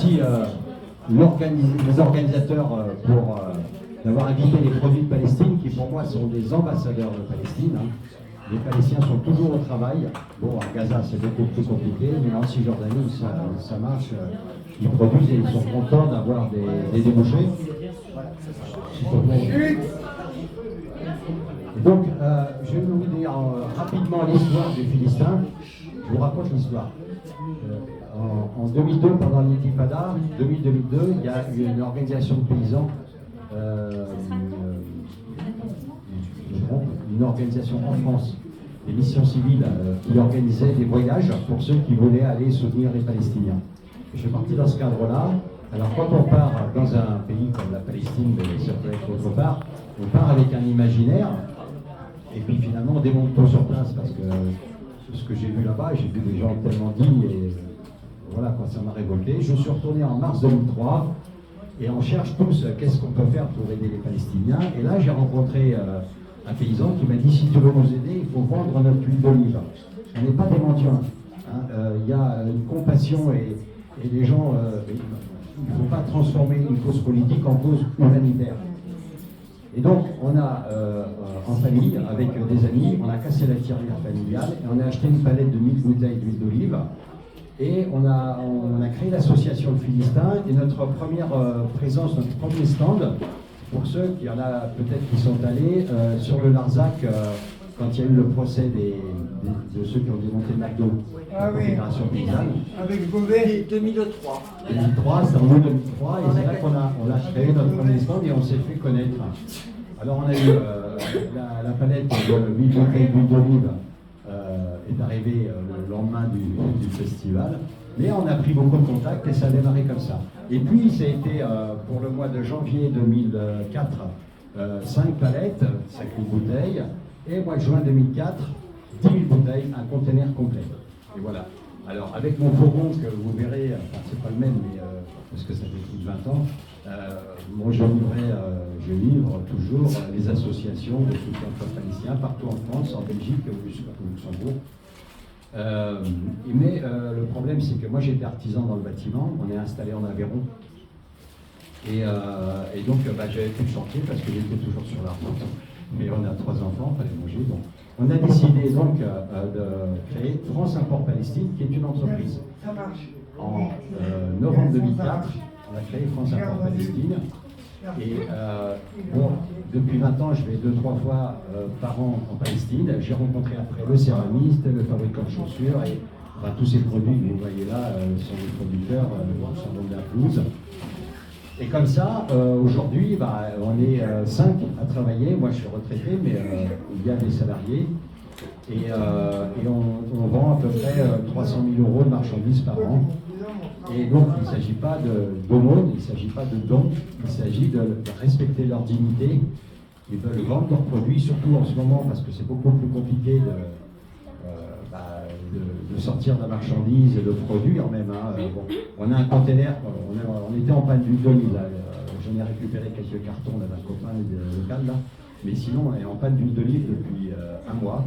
remercie les organisateurs pour d'avoir invité les produits de Palestine, qui pour moi sont des ambassadeurs de Palestine. Hein. Les Palestiniens sont toujours au travail. Bon, à Gaza, c'est beaucoup plus compliqué, mais en Cisjordanie, ça marche. Ils produisent et ils sont contents d'avoir des débouchés. Et donc, je vais vous dire rapidement l'histoire des Philistins. Je vous raconte l'histoire. En 2002, pendant l'Intifada, 2002, il y a eu une organisation de paysans, une organisation en France, des missions civiles, qui organisait des voyages pour ceux qui voulaient aller soutenir les Palestiniens. Et je suis parti dans ce cadre-là. Alors quand on part dans un pays comme la Palestine, mais ça peut être autre part, on part avec un imaginaire, et puis finalement on démonte tout sur place, parce que ce que j'ai vu là-bas, j'ai vu des gens tellement dignes, et voilà quoi, ça m'a révolté. Je suis retourné en mars 2003, et on cherche tous qu'est-ce qu'on peut faire pour aider les Palestiniens. Et là j'ai rencontré un paysan qui m'a dit, si tu veux nous aider, il faut vendre notre huile d'olive. On n'est pas des mendiants. Il y a une compassion, et les gens, il ne faut pas transformer une cause politique en cause humanitaire. Et donc, on a, en famille, avec des amis, on a cassé la tirelire familiale et on a acheté une palette de 1000 bouteilles d'huile d'olive. Et on a créé l'association Le Philistin, et notre première présence, notre premier stand, pour ceux qui en a peut-être qui sont allés sur le Larzac, quand il y a eu le procès de ceux qui ont démonté McDo, la Confédération paysanne. Avec Beauvais, 2003. 2003, c'est en 2003, et c'est là qu'on a créé notre premier stand et on s'est fait connaître. Alors on a eu la palette de 1000 bouteilles d'huile d'olive est arrivée le lendemain du festival, mais on a pris beaucoup de contacts et ça a démarré comme ça. Et puis ça a été pour le mois de janvier 2004, 5 palettes, 5000 bouteilles, et mois de juin 2004, 10 000 bouteilles, un conteneur complet. Et voilà. Alors, avec mon fourgon que vous verrez, enfin, c'est pas le même, mais parce que ça fait plus de 20 ans, moi je livre toujours les associations de soutien aux Palestiniens partout en France, en Belgique, au Luxembourg. Mais le problème, c'est que moi j'étais artisan dans le bâtiment, on est installé en Aveyron. Et donc, j'avais plus de chantier parce que j'étais toujours sur la route. Mais on a 3 enfants, il fallait manger. Donc. On a décidé donc de créer France Import Palestine, qui est une entreprise. En novembre 2004, on a créé France Import Palestine. Et depuis 20 ans, je vais 2-3 fois par an en Palestine. J'ai rencontré après le céramiste, le fabricant de chaussures, et tous ces produits que vous voyez là sont des producteurs, sont donc de la pelouse. Et comme ça, aujourd'hui, on est 5 à travailler. Moi, je suis retraité, mais il y a des salariés. Et on vend à peu près 300 000 € de marchandises par an. Et donc, il ne s'agit pas d'aumône, il ne s'agit pas de dons, il s'agit de respecter leur dignité. Ils veulent vendre leurs produits, surtout en ce moment, parce que c'est beaucoup plus compliqué de sortir de la marchandise et de produire même. On a un container, on était en panne d'huile d'olive, j'en ai récupéré quelques cartons d'un copain local là, mais sinon on est en panne d'huile d'olive depuis 1 mois.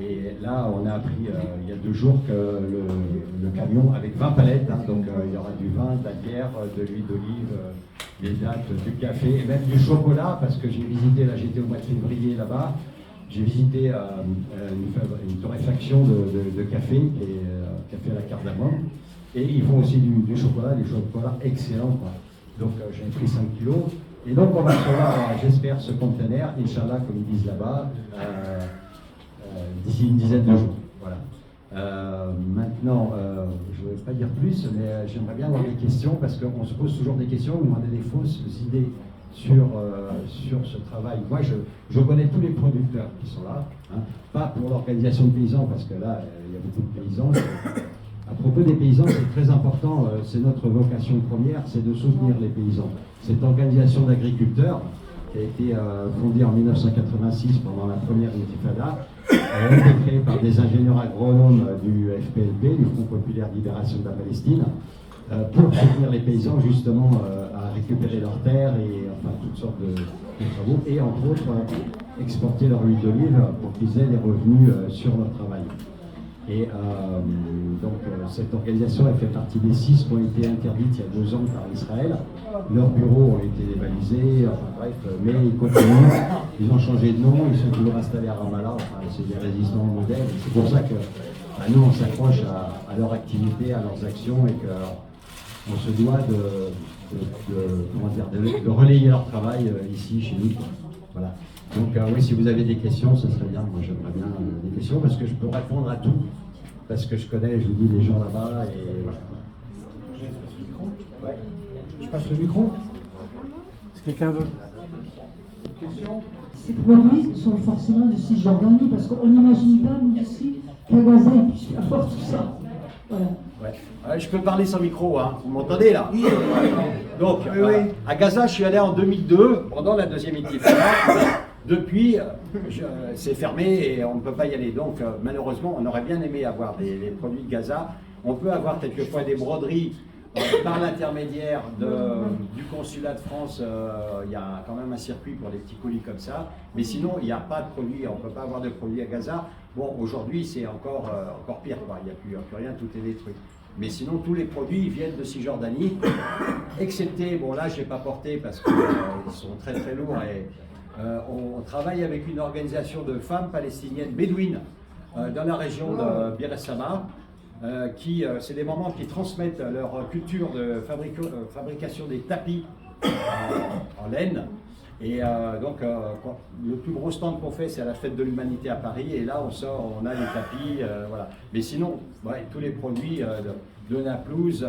Et là on a appris il y a 2 jours que le camion avec 20 palettes, donc il y aura du vin, de la bière, de l'huile d'olive, des dattes, du café et même du chocolat, parce que j'ai visité, là j'étais au mois de février là-bas. J'ai visité une torréfaction de café, qui est café à la cardamome, et ils font aussi du chocolat, des chocolats excellents, quoi. Donc j'ai pris 5 kilos, et donc on va recevoir, j'espère, ce conteneur, Inch'Allah, comme ils disent là-bas, d'ici une dizaine de jours. Voilà. Maintenant, je ne vais pas dire plus, mais j'aimerais bien avoir des questions, parce qu'on se pose toujours des questions, où on a des fausses idées sur ce travail. Moi, je connais tous les producteurs qui sont là, pas pour l'organisation de paysans, parce que là, il y a beaucoup de paysans. À propos des paysans, c'est très important, c'est notre vocation première, c'est de soutenir les paysans. Cette organisation d'agriculteurs, qui a été fondée en 1986 pendant la première Intifada, elle a été créée par des ingénieurs agronomes du FPLP, du Front Populaire de Libération de la Palestine, pour soutenir les paysans justement à récupérer leurs terres et enfin toutes sortes de travaux, et entre autres exporter leur huile d'olive pour qu'ils aient des revenus sur leur travail. Et cette organisation, elle fait partie des 6 qui ont été interdites il y a 2 ans par Israël. Leurs bureaux ont été dévalisés, enfin bref, mais ils continuent. Ils ont changé de nom, ils sont toujours installés à Ramallah. Enfin, c'est des résistants modèles. C'est pour ça que nous, on s'accroche à leur activité, à leurs actions, et qu'on se doit de relayer leur travail ici, chez nous. Voilà. Donc oui, si vous avez des questions, ce serait bien. Moi, j'aimerais bien des questions parce que je peux répondre à tout. Parce que je connais, je vous dis, les gens là-bas. Et... Ouais. Je passe le micro. Est-ce que quelqu'un veut une question? Ces produits sont forcément de Cisjordanie parce qu'on n'imagine pas, nous, ici, qu'à Gaza, ils puissent avoir tout ça. Voilà. Ouais. Je peux parler sans micro, hein. Vous m'entendez là? Oui. Donc, à Gaza, je suis allé en 2002, pendant la deuxième intifada. Depuis, c'est fermé et on ne peut pas y aller. Donc, malheureusement, on aurait bien aimé avoir les produits de Gaza. On peut avoir quelquefois des broderies par l'intermédiaire du consulat de France. Il y a quand même un circuit pour des petits colis comme ça. Mais sinon, il n'y a pas de produits. On ne peut pas avoir de produits à Gaza. Bon, aujourd'hui, c'est encore pire, quoi. Il n'y a plus rien, tout est détruit. Mais sinon, tous les produits viennent de Cisjordanie, excepté, bon là, je n'ai pas porté parce qu'ils sont très très lourds. Et on travaille avec une organisation de femmes palestiniennes bédouines dans la région de Bir es-Samah, c'est des mamans qui transmettent leur culture de fabrication des tapis en laine. Et le plus gros stand qu'on fait, c'est à la Fête de l'Humanité à Paris. Et là, on a les tapis, voilà. Mais sinon, tous les produits de Naplouse,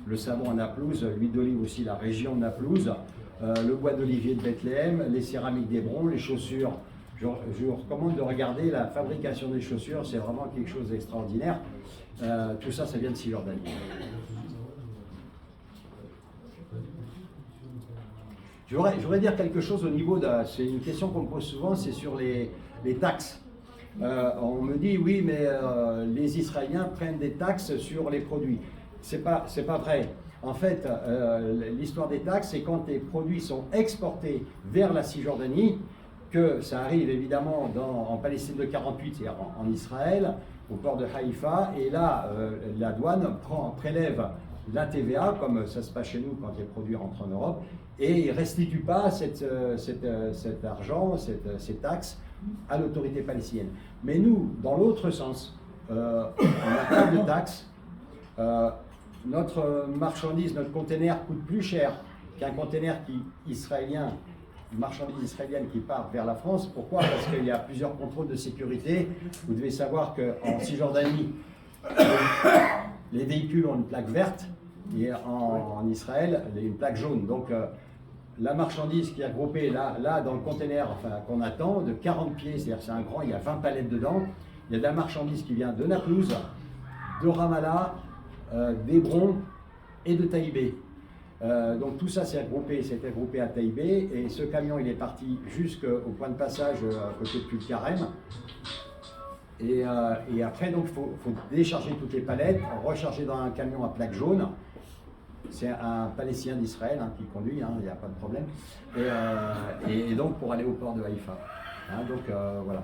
le savon à Naplouse, l'huile d'olive aussi, la région de Naplouse, le bois d'olivier de Bethléem, les céramiques d'Hébron, les chaussures. Je vous recommande de regarder la fabrication des chaussures, c'est vraiment quelque chose d'extraordinaire. Tout ça, ça vient de Cisjordanie. Je voudrais dire quelque chose au niveau c'est une question qu'on me pose souvent, c'est sur les taxes. On me dit oui, mais les Israéliens prennent des taxes sur les produits. C'est pas vrai. En fait, l'histoire des taxes, c'est quand les produits sont exportés vers la Cisjordanie, que ça arrive évidemment en Palestine de 48, c'est-à-dire en Israël, au port de Haïfa, et là, la douane prélève la TVA, comme ça se passe chez nous quand les produits rentrent en Europe, et ne restitue pas cet argent, ces taxes, à l'autorité palestinienne. Mais nous, dans l'autre sens, on n'a pas de taxes. Notre marchandise, notre conteneur coûte plus cher qu'un conteneur israélien, une marchandise israélienne qui part vers la France. Pourquoi? Parce qu'il y a plusieurs contrôles de sécurité. Vous devez savoir qu'en Cisjordanie, les véhicules ont une plaque verte et en Israël, une plaque jaune. Donc la marchandise qui est groupée là dans le conteneur qu'on attend, de 40 pieds, c'est-à-dire c'est un grand, il y a 20 palettes dedans. Il y a de la marchandise qui vient de Naplouse, de Ramallah, d'Hébron et de Taïbé. Donc tout ça c'était groupé à Taïbé, et ce camion il est parti jusqu'au point de passage à côté de Tulkarem. Et après donc il faut décharger toutes les palettes, recharger dans un camion à plaque jaune. C'est un Palestinien d'Israël qui conduit, il n'y a pas de problème. Et donc pour aller au port de Haïfa. Voilà.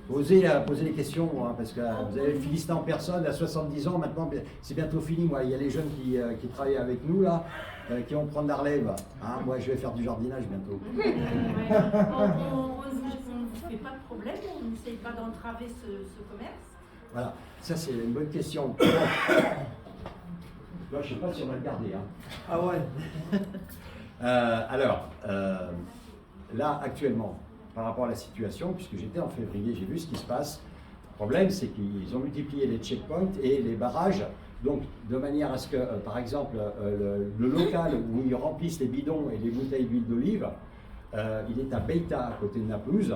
Posez les questions, parce que vous avez le Philistin en personne à 70 ans, maintenant c'est bientôt fini. Moi, il y a les jeunes qui travaillent avec nous là, qui vont prendre la relève. Moi je vais faire du jardinage bientôt. On ne fait pas de problème, on n'essaye pas d'entraver ce commerce. Voilà, ça c'est une bonne question. Là, je ne sais pas si on va le garder. Ah ouais. Là actuellement, par rapport à la situation, puisque j'étais en février, j'ai vu ce qui se passe. Le problème, c'est qu'ils ont multiplié les checkpoints et les barrages, donc de manière à ce que, par exemple, le local où ils remplissent les bidons et les bouteilles d'huile d'olive, il est à Beïta, à côté de Naplouse,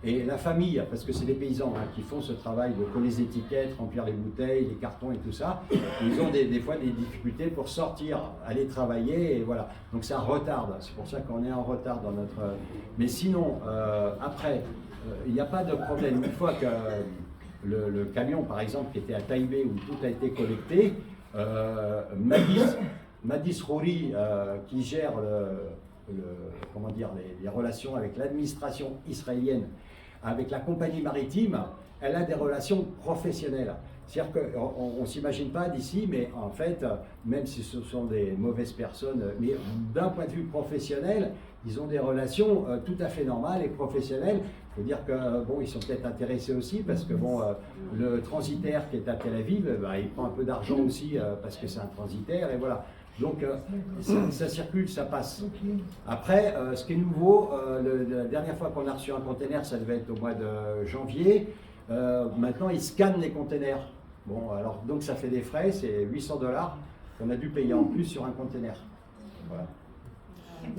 et la famille, parce que c'est des paysans qui font ce travail de coller les étiquettes, remplir les bouteilles, les cartons et tout ça, ils ont des fois des difficultés pour sortir, aller travailler, et voilà. Donc ça retarde, c'est pour ça qu'on est en retard dans notre... Mais sinon, après, il n'y a pas de problème. Une fois que le camion, par exemple, qui était à Taïbé, où tout a été collecté, Madis Rouri, qui gère comment dire, les relations avec l'administration israélienne, avec la compagnie maritime, elle a des relations professionnelles. C'est-à-dire qu'on ne s'imagine pas d'ici, mais en fait, même si ce sont des mauvaises personnes, mais d'un point de vue professionnel, ils ont des relations tout à fait normales et professionnelles. Il faut dire que bon, ils sont peut-être intéressés aussi parce que bon, le transitaire qui est à Tel Aviv, il prend un peu d'argent aussi parce que c'est un transitaire et voilà. Donc ça circule, ça passe. Après, ce qui est nouveau, la dernière fois qu'on a reçu un container, ça devait être au mois de janvier. Maintenant, ils scannent les containers. Bon, alors donc ça fait des frais, c'est $800 qu'on a dû payer en plus sur un container. Voilà.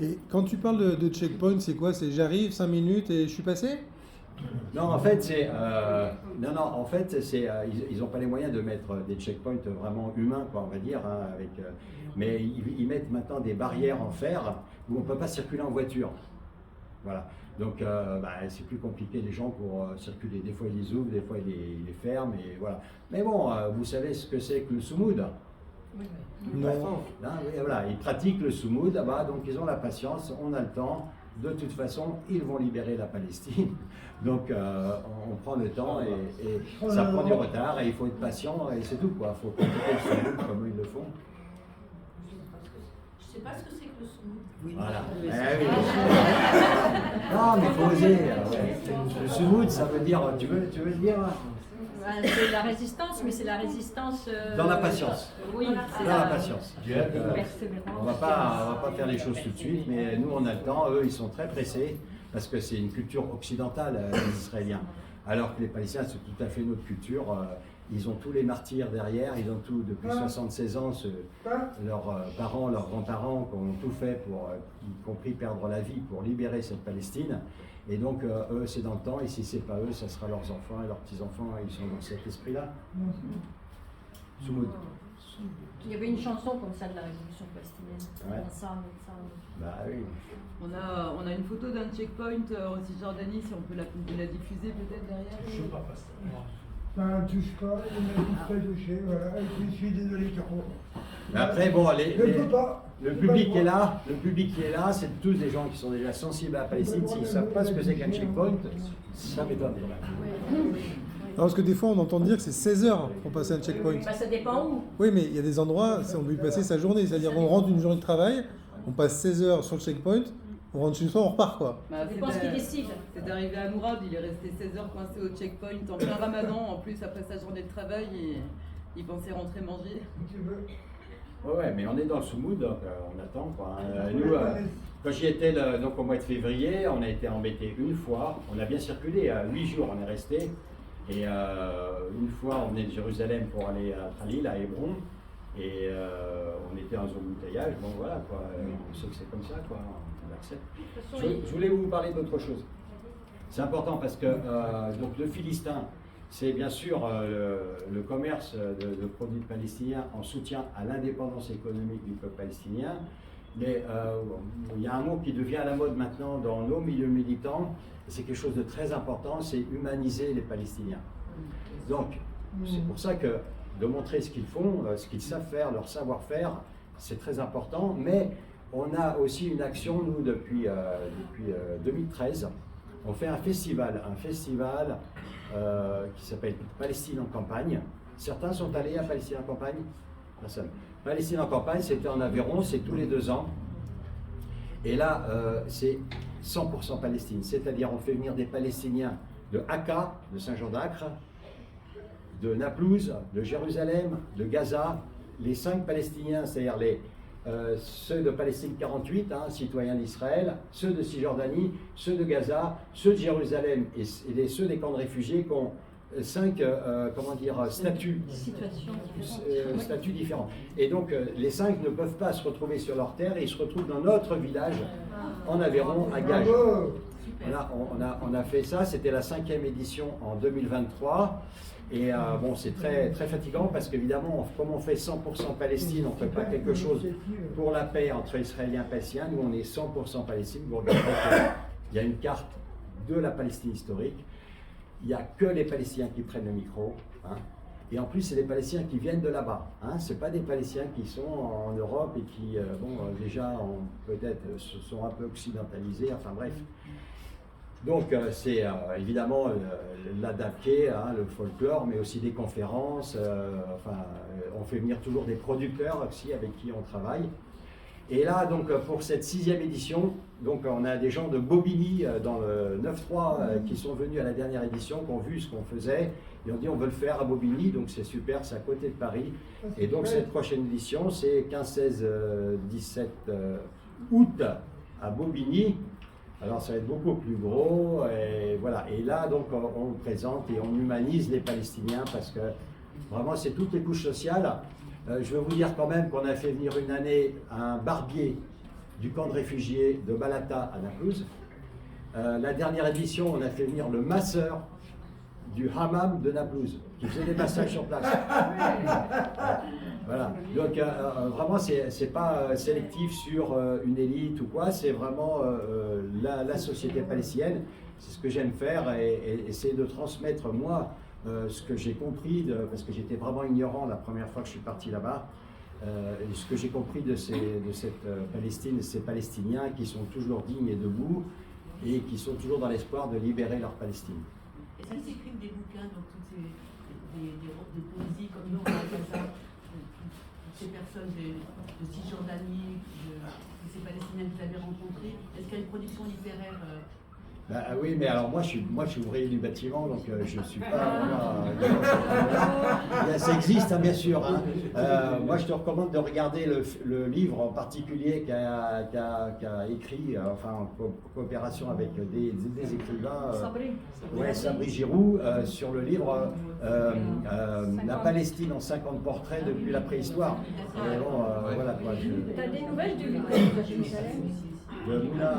Et quand tu parles de checkpoint, c'est quoi? C'est j'arrive 5 minutes et je suis passé? Non, en fait, ils n'ont pas les moyens de mettre des checkpoints vraiment humains, quoi, on va dire, hein, mais ils mettent maintenant des barrières en fer où on ne peut pas circuler en voiture. Voilà. Donc, c'est plus compliqué les gens pour circuler. Des fois, ils les ouvrent, des fois, ils les ferment, et voilà. Mais bon, vous savez ce que c'est que le soumoud? Non. Hein, oui, voilà, ils pratiquent le soumoud là-bas, donc ils ont la patience, on a le temps. De toute façon, ils vont libérer la Palestine. Donc, on prend le temps et ça prend du retard et il faut être patient et c'est tout, quoi. Il faut pratiquer le soumoud comme ils le font. Je ne sais pas ce que c'est que le soumoud. Voilà. Oui. Non, mais il faut oser. Le soumoud, ça veut dire. Tu veux le dire? C'est la résistance, mais c'est la résistance. Dans la patience. Oui, c'est dans la patience. persévérance. On va pas faire les choses tout de suite, mais nous on a le temps. Eux, ils sont très pressés parce que c'est une culture occidentale, les Israéliens. Alors que les Palestiniens, c'est tout à fait une autre culture. Ils ont tous les martyrs derrière, ils ont tout, depuis 76 ans, leurs parents, leurs grands-parents qui ont tout fait pour, y compris perdre la vie, pour libérer cette Palestine. Et donc, eux, c'est dans le temps, et si c'est pas eux, ça sera leurs enfants et leurs petits-enfants, ils sont dans cet esprit-là. Soumoud. Il y avait une chanson comme ça de la révolution palestinienne. Ouais. Bah oui. On a une photo d'un checkpoint en Cisjordanie, si on peut la diffuser peut-être derrière. Je ne sais pas passer. Ben, touche pas, il m'a dit pas toucher, voilà, je suis désolé, Caro. Mais après, bon, le public qui est là, c'est tous des gens qui sont déjà sensibles à la Palestine. S'ils ne savent pas ce que c'est qu'un checkpoint, ça m'étonne. Parce que des fois, on entend dire que c'est 16 heures pour passer un checkpoint. Bah, ça dépend où. Oui, mais il y a des endroits, on peut y passer sa journée. C'est-à-dire qu'on rentre une journée de travail, on passe 16 heures sur le checkpoint, on rentre chez soi, on repart, quoi. Ça dépend ce qu'il décide. C'est arrivé à Mourad, il est resté 16 heures coincé au checkpoint en plein ramadan. En plus, après sa journée de travail, il pensait rentrer manger. Ouais, mais on est dans le soumoud, donc on attend, quoi. Nous, quand j'y étais donc au mois de février, on a été embêtés une fois. On a bien circulé, 8 jours on est resté. Et une fois, on venait de Jérusalem pour aller à Khalil, à Hébron. Et on était en zone bouteillage. Bon, voilà, quoi. On sait que c'est comme ça, quoi. On l'accepte. Je voulais vous parler d'autre chose. C'est important parce que donc le Philistin, c'est bien sûr le commerce de produits palestiniens en soutien à l'indépendance économique du peuple palestinien. Mais il y a un mot qui devient à la mode maintenant dans nos milieux militants, et c'est quelque chose de très important, c'est humaniser les Palestiniens. Donc, c'est pour ça que de montrer ce qu'ils font, ce qu'ils savent faire, leur savoir-faire, c'est très important. Mais on a aussi une action, nous, depuis 2013. On fait un festival qui s'appelle Palestine en campagne. Certains sont allés à Palestine en campagne? Personne. Palestine en campagne, c'était en Aveyron, c'est tous les 2 ans. Et là, c'est 100% Palestine. C'est-à-dire, on fait venir des Palestiniens de Akka, de Saint-Jean-d'Acre, de Naplouse, de Jérusalem, de Gaza. Les 5 Palestiniens, c'est-à-dire ceux de Palestine 48, citoyens d'Israël, ceux de Cisjordanie, ceux de Gaza, ceux de Jérusalem et ceux des camps de réfugiés qui ont 5 statuts différents. Et donc les 5 ne peuvent pas se retrouver sur leur terre et ils se retrouvent dans notre village en Aveyron, à Gage. On a fait ça, c'était la 5e édition en 2023. Et bon, c'est très, très fatigant parce qu'évidemment, comme on fait 100% Palestine, on ne fait pas quelque chose pour la paix entre Israéliens et Palestiniens. Nous, on est 100% Palestine. Vous regardez qu'il y a une carte de la Palestine historique. Il n'y a que les Palestiniens qui prennent le micro. Et en plus, c'est des Palestiniens qui viennent de là-bas. Hein. Ce pas des Palestiniens qui sont en Europe et qui, déjà, peut-être se sont un peu occidentalisés. Enfin bref. Donc, c'est évidemment l'adapté, hein, le folklore, mais aussi des conférences. On fait venir toujours des producteurs aussi avec qui on travaille. Et là, donc, pour cette 6e édition, donc, on a des gens de Bobigny dans le 9-3 qui sont venus à la dernière édition, qui ont vu ce qu'on faisait. Et on dit on veut le faire à Bobigny, donc c'est super, c'est à côté de Paris. Et donc cette prochaine édition, c'est 15, 16, 17 août à Bobigny. Alors ça va être beaucoup plus gros, et voilà. Et là, donc, on présente et on humanise les Palestiniens parce que vraiment, c'est toutes les couches sociales. Je veux vous dire quand même qu'on a fait venir une année un barbier du camp de réfugiés de Balata à Naplouse. La dernière édition, on a fait venir le masseur du hammam de Naplouse, qui faisait des massages sur place. Voilà. Donc vraiment, c'est pas sélectif sur une élite ou quoi, c'est vraiment la société palestinienne. C'est ce que j'aime faire et essayer de transmettre moi ce que j'ai compris, parce que j'étais vraiment ignorant la première fois que je suis parti là-bas, ce que j'ai compris de cette Palestine, de ces Palestiniens qui sont toujours dignes et debout et qui sont toujours dans l'espoir de libérer leur Palestine. Est-ce qu'ils écrivent des bouquins, donc toutes des poésies comme nous, on appelle ça, toutes ces personnes de Cisjordanie, de ces Palestiniens que vous avez rencontrés, est-ce qu'il y a une production littéraire Oui, mais alors moi je suis ouvrier du bâtiment, donc je ne suis pas... ça existe, hein, bien sûr. Hein. Moi je te recommande de regarder le livre en particulier qu'a écrit, en coopération avec des écrivains, Sabri Giroux, sur le livre La Palestine en 50 portraits depuis la préhistoire. Voilà, T'as des nouvelles du village de Jérusalem? Le Moulin,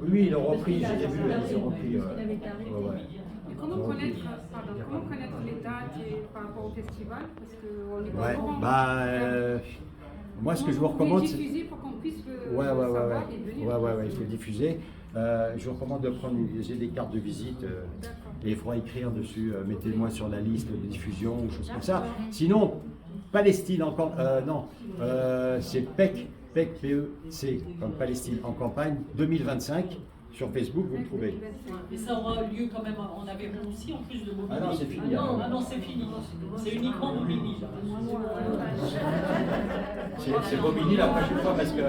oui, ils l'ont repris, j'ai vu, ils ont repris. Et comment connaître les dates par rapport au festival? Parce qu'on est pas au courant. Moi, ce que je vous recommande, c'est... diffuser pour qu'on puisse savoir et venir. Il faut diffuser. Je vous recommande de prendre j'ai des cartes de visite et il faudra écrire dessus, mettez-moi sur la liste de diffusion ou choses comme ça. Sinon, Palestine encore, c'est PEC, PEC, comme Palestine en campagne, 2025, sur Facebook, vous le trouvez. Et ça aura lieu quand même en Aveyron aussi, en plus de Bobigny. Ah non, c'est fini. Ah non, c'est fini. C'est uniquement Bobigny. C'est Bobigny la prochaine fois parce que...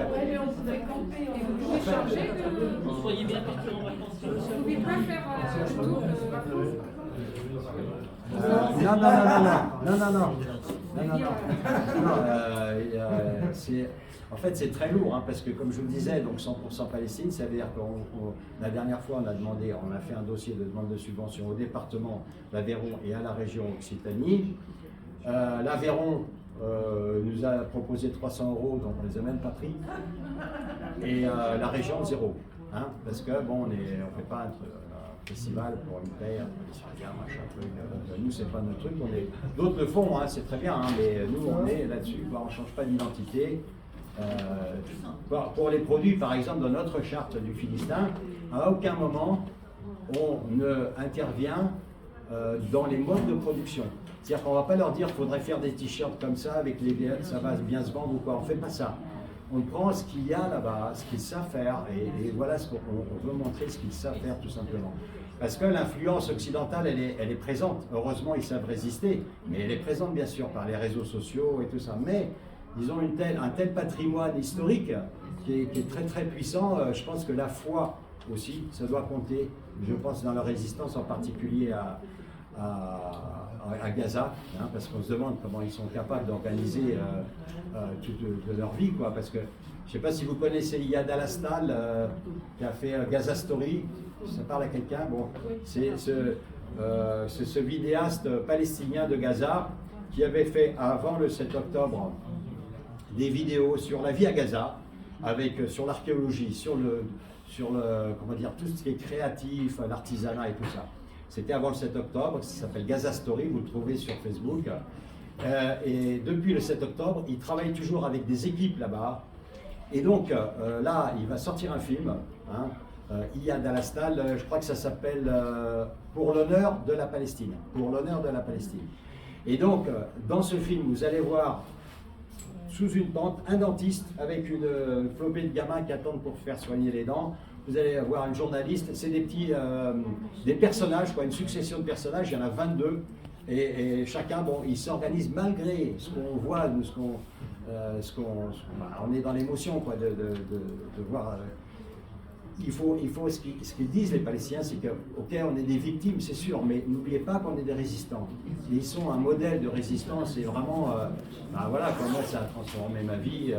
Vous soyez bien partis en vacances. Vous ne pouvez pas faire un tour de vacances? En fait, c'est très lourd, hein, parce que comme je vous le disais, donc 100% Palestine, ça veut dire que la dernière fois, on a fait un dossier de demande de subvention au département d'Aveyron et à la région Occitanie. L'Aveyron nous a proposé 300 €, donc on ne les a même pas pris. Et la région, 0. Hein, parce que, bon, on ne fait pas un festival pour une paire, machin truc. Nous, c'est pas notre truc. D'autres le font, hein, c'est très bien, hein, mais nous, on est là-dessus. On ne change pas d'identité. Pour les produits, par exemple, dans notre charte du Philistin, à aucun moment on ne intervient dans les modes de production. C'est-à-dire qu'on ne va pas leur dire qu'il faudrait faire des t-shirts comme ça, avec ça va bien se vendre ou quoi. On ne fait pas ça. On prend ce qu'il y a là-bas, ce qu'ils savent faire, et voilà ce qu'on veut montrer, ce qu'ils savent faire tout simplement. Parce que l'influence occidentale, elle est présente. Heureusement, ils savent résister, mais elle est présente bien sûr par les réseaux sociaux et tout ça. Mais ils ont un tel patrimoine historique qui est très très puissant. Je pense que la foi aussi, ça doit compter. Je pense dans leur résistance, en particulier à Gaza, hein, parce qu'on se demande comment ils sont capables d'organiser toute de leur vie, quoi. Parce que je ne sais pas si vous connaissez Yad Al-Astal qui a fait Gaza Story. Ça parle à quelqu'un. Bon, c'est ce vidéaste palestinien de Gaza qui avait fait avant le 7 octobre des vidéos sur la vie à Gaza, sur l'archéologie, sur comment dire, tout ce qui est créatif, l'artisanat et tout ça. C'était avant le 7 octobre, ça s'appelle Gaza Story, vous le trouvez sur Facebook. Et depuis le 7 octobre, il travaille toujours avec des équipes là-bas. Et donc là, il va sortir un film, hein, Yad Al-Astal, je crois que ça s'appelle Pour l'honneur de la Palestine. Pour l'honneur de la Palestine. Et donc, dans ce film, vous allez voir sous une tente un dentiste avec une flopée de gamins qui attendent pour faire soigner les dents. Vous allez voir une journaliste. C'est des personnages, quoi, une succession de personnages. Il y en a 22. Et chacun, bon, il s'organise malgré ce qu'on voit, on est dans l'émotion, quoi, de voir. Il faut ce qu'ils disent les Palestiniens, c'est que, ok, on est des victimes, c'est sûr, mais n'oubliez pas qu'on est des résistants. Et ils sont un modèle de résistance, et vraiment, voilà, pour moi, ça a transformé ma vie.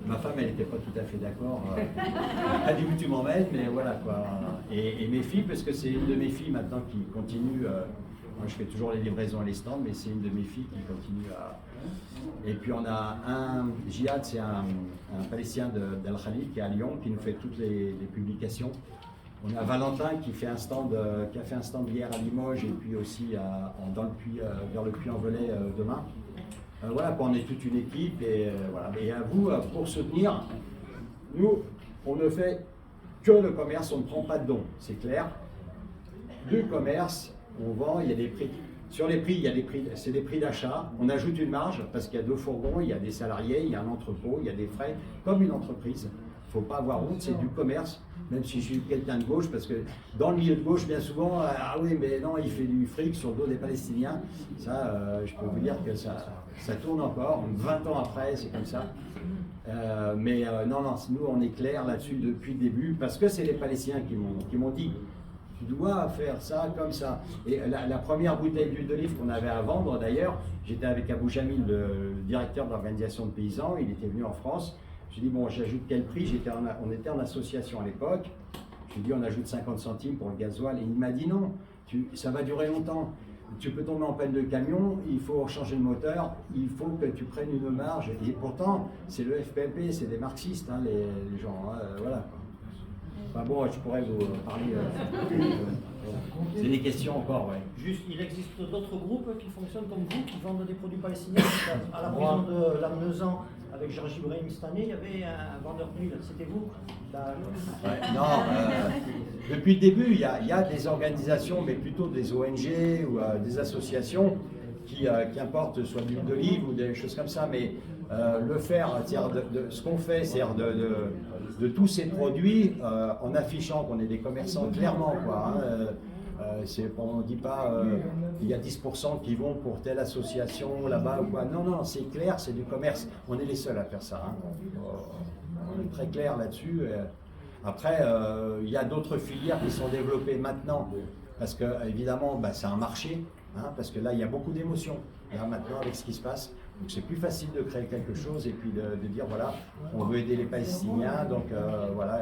Ma femme, elle n'était pas tout à fait d'accord. Elle a dit, tu m'emmènes, mais voilà, quoi. Et mes filles, parce que c'est une de mes filles maintenant qui continue. Moi, je fais toujours les livraisons à l'estande, mais c'est une de mes filles qui continue à... Et puis on a un Jihad, c'est un Palestinien d'Al Khalil qui est à Lyon, qui nous fait toutes les publications. On a Valentin qui a fait un stand hier à Limoges et puis aussi vers le Puy-en-Velay demain. Voilà, on est toute une équipe et voilà. Et à vous, pour soutenir, nous, on ne fait que le commerce, on ne prend pas de dons, c'est clair. Du commerce, on vend, il y a des prix. Sur les prix, il y a des prix, c'est des prix d'achat. On ajoute une marge parce qu'il y a 2 fourgons, il y a des salariés, il y a un entrepôt, il y a des frais, comme une entreprise. Il ne faut pas avoir honte, c'est du commerce, même si je suis quelqu'un de gauche, parce que dans le milieu de gauche, bien souvent, ah oui, mais non, il fait du fric sur le dos des Palestiniens. Ça, je peux vous dire que ça tourne encore, 20 ans après, c'est comme ça. Non, nous, on est clair là-dessus depuis le début, parce que c'est les Palestiniens qui m'ont dit. Tu dois faire ça comme ça. Et la première bouteille d'huile d'olive qu'on avait à vendre, d'ailleurs, j'étais avec Abou Jamil, le directeur de l'organisation de paysans, il était venu en France. Je lui ai dit, bon, j'ajoute quel prix? On était en association à l'époque. Je lui ai dit, on ajoute 50 centimes pour le gasoil. Et il m'a dit, non, ça va durer longtemps. Tu peux tomber en panne de camion, il faut changer le moteur, il faut que tu prennes une marge. Et pourtant, c'est le FPLP, c'est des marxistes, hein, les gens, voilà. Enfin bon, je pourrais vous parler. C'est des questions encore, ouais. Juste, il existe d'autres groupes qui fonctionnent comme vous, qui vendent des produits palestiniens. À la prison de Larnezan, avec Georges Ibrahim cette année, il y avait un vendeur d'huile. C'était vous? Non, depuis le début, il y a des organisations, mais plutôt des ONG ou des associations qui importent soit de l'huile d'olive ou des choses comme ça, mais le faire, ce qu'on fait, c'est-à-dire de tous ces produits en affichant qu'on est des commerçants clairement, quoi. On ne dit pas il y a 10% qui vont pour telle association là-bas ou quoi. Non, c'est clair, c'est du commerce. On est les seuls à faire ça. On est très clair là-dessus. Après, il y a d'autres filières qui sont développées maintenant parce que évidemment, c'est un marché. Parce que là, il y a beaucoup d'émotions. Là, maintenant, avec ce qui se passe, donc c'est plus facile de créer quelque chose et puis de dire voilà, on veut aider les Palestiniens. Donc voilà.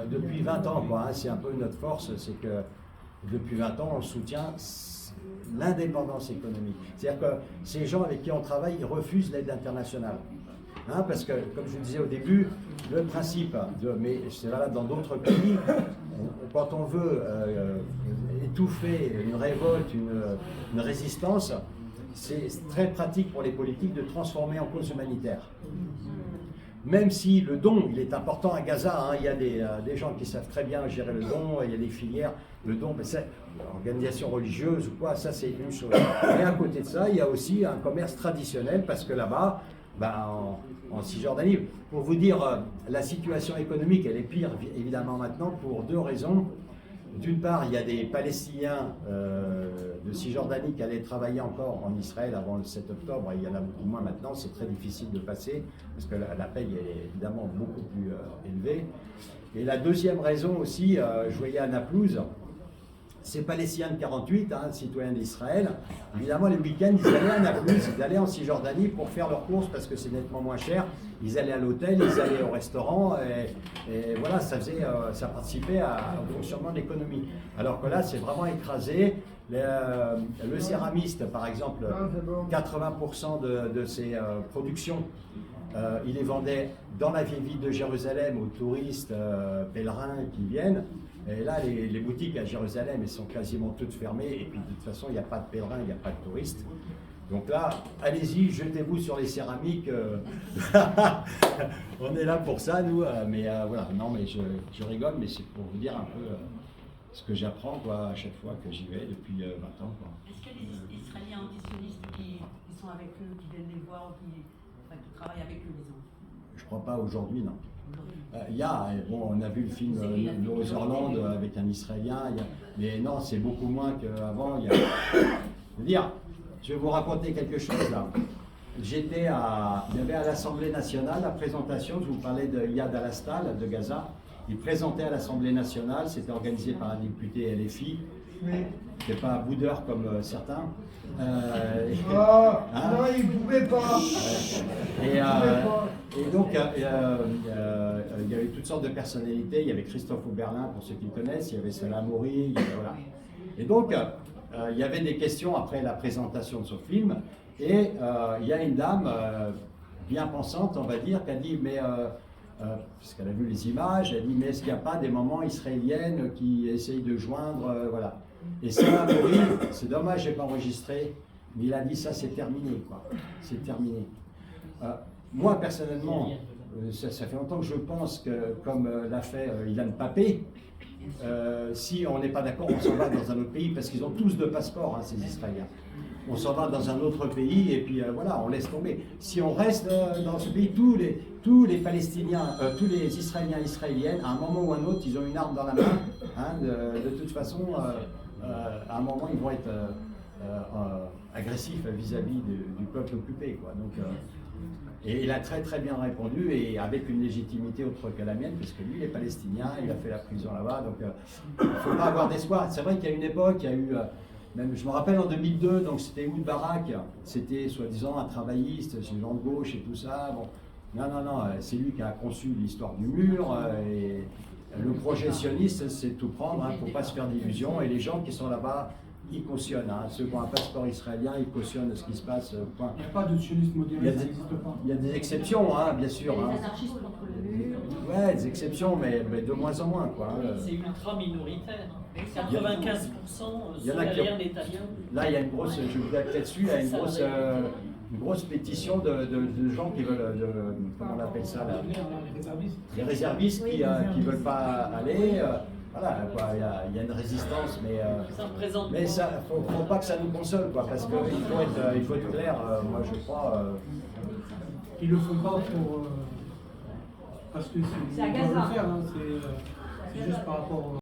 Depuis 20 ans, quoi, c'est un peu notre force, c'est que depuis 20 ans, on soutient l'indépendance économique. C'est-à-dire que ces gens avec qui on travaille, ils refusent l'aide internationale. Parce que, comme je vous disais au début, le principe, mais c'est valable dans d'autres pays, quand on veut étouffer une révolte, une résistance, c'est très pratique pour les politiques de transformer en cause humanitaire. Même si le don, il est important à Gaza, il y a des gens qui savent très bien gérer le don, il y a des filières, le don, c'est organisation religieuse ou quoi, ça c'est une chose. Et à côté de ça, il y a aussi un commerce traditionnel, parce que là-bas, en Cisjordanie, pour vous dire, la situation économique, elle est pire évidemment maintenant pour 2 raisons. D'une part, il y a des Palestiniens de Cisjordanie qui allaient travailler encore en Israël avant le 7 octobre, et il y en a beaucoup moins maintenant, c'est très difficile de passer, parce que la paye est évidemment beaucoup plus élevée. Et la deuxième raison aussi, je voyais à Naplouse, ces Palestiniens de 48, citoyens d'Israël, évidemment les week-ends, ils allaient à Naplouse, ils allaient en Cisjordanie pour faire leurs courses parce que c'est nettement moins cher. Ils allaient à l'hôtel, ils allaient au restaurant, et voilà, ça participait au fonctionnement de l'économie. Alors que là, c'est vraiment écrasé. Le céramiste, par exemple, 80% de ses productions, il les vendait dans la vieille ville de Jérusalem aux touristes pèlerins qui viennent. Et là, les boutiques à Jérusalem, elles sont quasiment toutes fermées. Et puis, de toute façon, il n'y a pas de pèlerins, il n'y a pas de touristes. Donc là, allez-y, jetez-vous sur les céramiques. On est là pour ça, nous. Mais voilà, non, mais je rigole, mais c'est pour vous dire un peu ce que j'apprends à chaque fois que j'y vais depuis 20 ans. Est-ce que les Israéliens Israéliens antisionistes qui sont avec eux, qui viennent les voir, qui travaillent avec eux, disons. Je crois pas aujourd'hui, non. Il y a, bon, on a vu le film Nouvelle-Zélande avec un Israélien, mais non, c'est beaucoup moins qu'avant. Je veux dire, je vais vous raconter quelque chose là. Il y avait à l'Assemblée nationale la présentation, je vous parlais de Yad al-Astal de Gaza. Il présentait à l'Assemblée nationale, c'était organisé par un député LFI, qui n'est pas un boudeur comme certains. Non, il ne pouvait pas. Et donc, il y avait toutes sortes de personnalités. Il y avait Christophe Oberlin, pour ceux qui le connaissent, il y avait Salah Moury, voilà. Et donc, il y avait des questions après la présentation de ce film. Et il y a une dame bien pensante, on va dire, qui a dit, mais, puisqu'elle a vu les images, elle a dit, mais est-ce qu'il n'y a pas des mamans israéliennes qui essayent de joindre, voilà. Et Salah Moury, c'est dommage, je n'ai pas enregistré, mais il a dit ça, c'est terminé, quoi. C'est terminé. Moi, personnellement, ça fait longtemps que je pense que, comme l'a fait Ilan Pappé, si on n'est pas d'accord, on s'en va dans un autre pays, parce qu'ils ont tous deux passeports, hein, ces Israéliens. On s'en va dans un autre pays, et puis voilà, on laisse tomber. Si on reste dans ce pays, tous les Palestiniens, tous les Israéliens, Israéliennes, à un moment ou à un autre, ils ont une arme dans la main. Hein, de toute façon, à un moment, ils vont être agressifs vis-à-vis du peuple occupé, quoi. Donc, et il a très très bien répondu, et avec une légitimité autre que la mienne, puisque lui il est palestinien, il a fait la prison là-bas, donc il ne faut pas avoir d'espoir. C'est vrai qu'il y a une époque, il y a eu, même je me rappelle en 2002, donc c'était Ehud Barak, c'était soi-disant un travailliste, c'est les gens de gauche et tout ça. Bon, non, c'est lui qui a conçu l'histoire du mur, et le projet sioniste, c'est tout prendre, hein, pour ne pas se faire d'illusions, et les gens qui sont là-bas, ils cautionnent, hein. Ceux qui ont un passeport israélien, ils cautionnent ce qui se passe. Point. Il n'y a pas de sionisme modéré, ça n'existe pas. Il y a des exceptions, hein, bien sûr. Les anarchistes contre le mur. Ouais, des exceptions, mais de moins en moins, quoi. C'est ultra minoritaire. 95% Il y en a qui sont italiens. Là, il y a une grosse, je vous appuie là-dessus, il y a une grosse pétition de gens qui veulent, comment on appelle ça là, les réservistes qui ne veulent pas aller. Voilà, quoi, il y a une résistance, mais ça, faut pas que ça nous console, quoi, parce qu'il faut être clair, moi je crois. Ils le font pas pour. Parce que c'est à Gaza. Faire, hein, c'est juste par rapport.